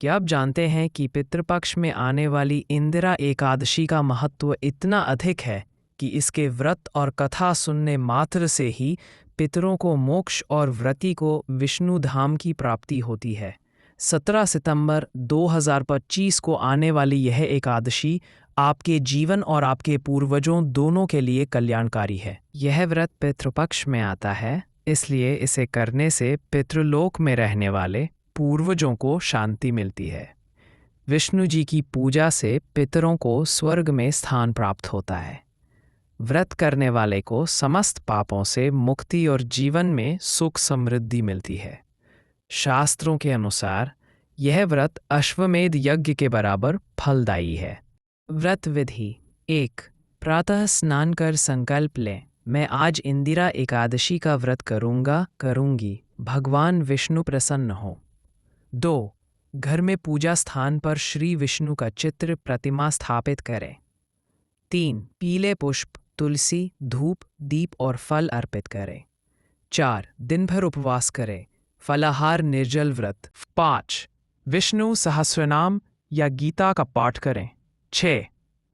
क्या आप जानते हैं कि पितृपक्ष में आने वाली इंदिरा एकादशी का महत्व इतना अधिक है कि इसके व्रत और कथा सुनने मात्र से ही पितरों को मोक्ष और व्रती को विष्णु धाम की प्राप्ति होती है। 17 सितंबर 2025 को आने वाली यह एकादशी आपके जीवन और आपके पूर्वजों दोनों के लिए कल्याणकारी है। यह व्रत पितृपक्ष में आता है, इसलिए इसे करने से पितृलोक में रहने वाले पूर्वजों को शांति मिलती है। विष्णु जी की पूजा से पितरों को स्वर्ग में स्थान प्राप्त होता है। व्रत करने वाले को समस्त पापों से मुक्ति और जीवन में सुख समृद्धि मिलती है। शास्त्रों के अनुसार यह व्रत अश्वमेध यज्ञ के बराबर फलदायी है। व्रत विधि 1. प्रातः स्नान कर संकल्प लें, मैं आज इंदिरा एकादशी का व्रत करूंगी, भगवान विष्णु प्रसन्न हो। 2. घर में पूजा स्थान पर श्री विष्णु का चित्र प्रतिमा स्थापित करें। 3. पीले पुष्प, तुलसी, धूप, दीप और फल अर्पित करें। 4. दिन भर उपवास करें, फलाहार निर्जल व्रत। 5. विष्णु सहस्रनाम या गीता का पाठ करें। 6.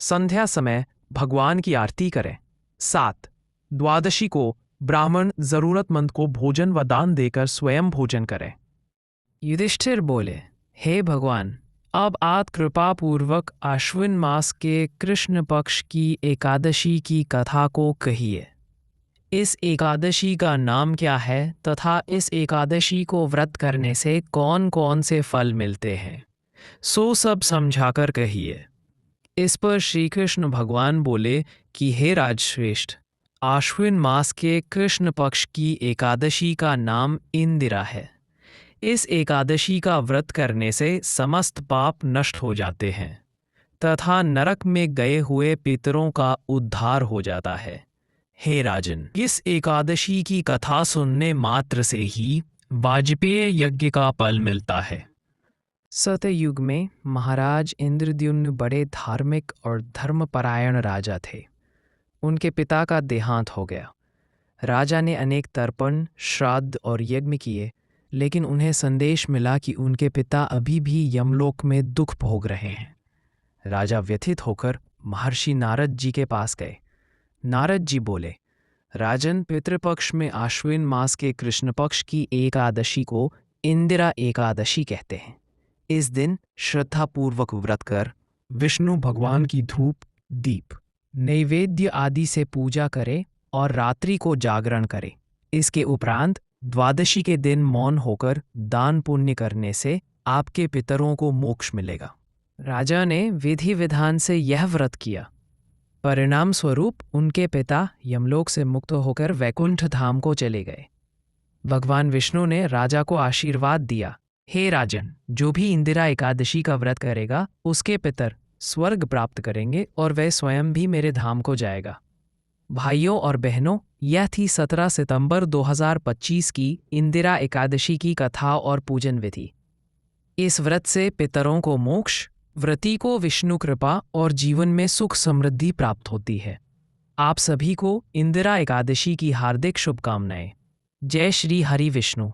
संध्या समय भगवान की आरती करें। 7. द्वादशी को ब्राह्मण जरूरतमंद को भोजन व दान देकर स्वयं भोजन करें। युधिष्ठिर बोले, हे भगवान, अब आप कृपा पूर्वक आश्विन मास के कृष्ण पक्ष की एकादशी की कथा को कहिए। इस एकादशी का नाम क्या है तथा इस एकादशी को व्रत करने से कौन कौन से फल मिलते हैं, सो सब समझाकर कहिए। इस पर श्री कृष्ण भगवान बोले कि हे राजश्रेष्ठ, आश्विन मास के कृष्ण पक्ष की एकादशी का नाम इंदिरा है। इस एकादशी का व्रत करने से समस्त पाप नष्ट हो जाते हैं तथा नरक में गए हुए पितरों का उद्धार हो जाता है। हे राजन, इस एकादशी की कथा सुनने मात्र से ही वाजपेय यज्ञ का फल मिलता है। सतयुग में महाराज इंद्रद्युम्न बड़े धार्मिक और धर्मपरायण राजा थे। उनके पिता का देहांत हो गया। राजा ने अनेक तर्पण, श्राद्ध और यज्ञ किए, लेकिन उन्हें संदेश मिला कि उनके पिता अभी भी यमलोक में दुख भोग रहे हैं। राजा व्यथित होकर महर्षि नारद जी के पास गए। नारद जी बोले, राजन, पितृपक्ष में आश्विन मास के कृष्ण पक्ष की एकादशी को इंदिरा एकादशी कहते हैं। इस दिन श्रद्धापूर्वक व्रत कर विष्णु भगवान की धूप, दीप, नैवेद्य आदि से पूजा करें और रात्रि को जागरण करें। इसके उपरांत द्वादशी के दिन मौन होकर दान पुण्य करने से आपके पितरों को मोक्ष मिलेगा। राजा ने विधि विधान से यह व्रत किया। परिणाम स्वरूप उनके पिता यमलोक से मुक्त होकर वैकुंठ धाम को चले गए। भगवान विष्णु ने राजा को आशीर्वाद दिया, हे राजन, जो भी इंदिरा एकादशी का व्रत करेगा उसके पितर स्वर्ग प्राप्त करेंगे और वह स्वयं भी मेरे धाम को जाएगा। भाइयों और बहनों, यह थी 17 सितंबर 2025 की इंदिरा एकादशी की कथा और पूजन विधि। इस व्रत से पितरों को मोक्ष, व्रती को विष्णु कृपा और जीवन में सुख समृद्धि प्राप्त होती है। आप सभी को इंदिरा एकादशी की हार्दिक शुभकामनाएं। जय श्री हरि विष्णु।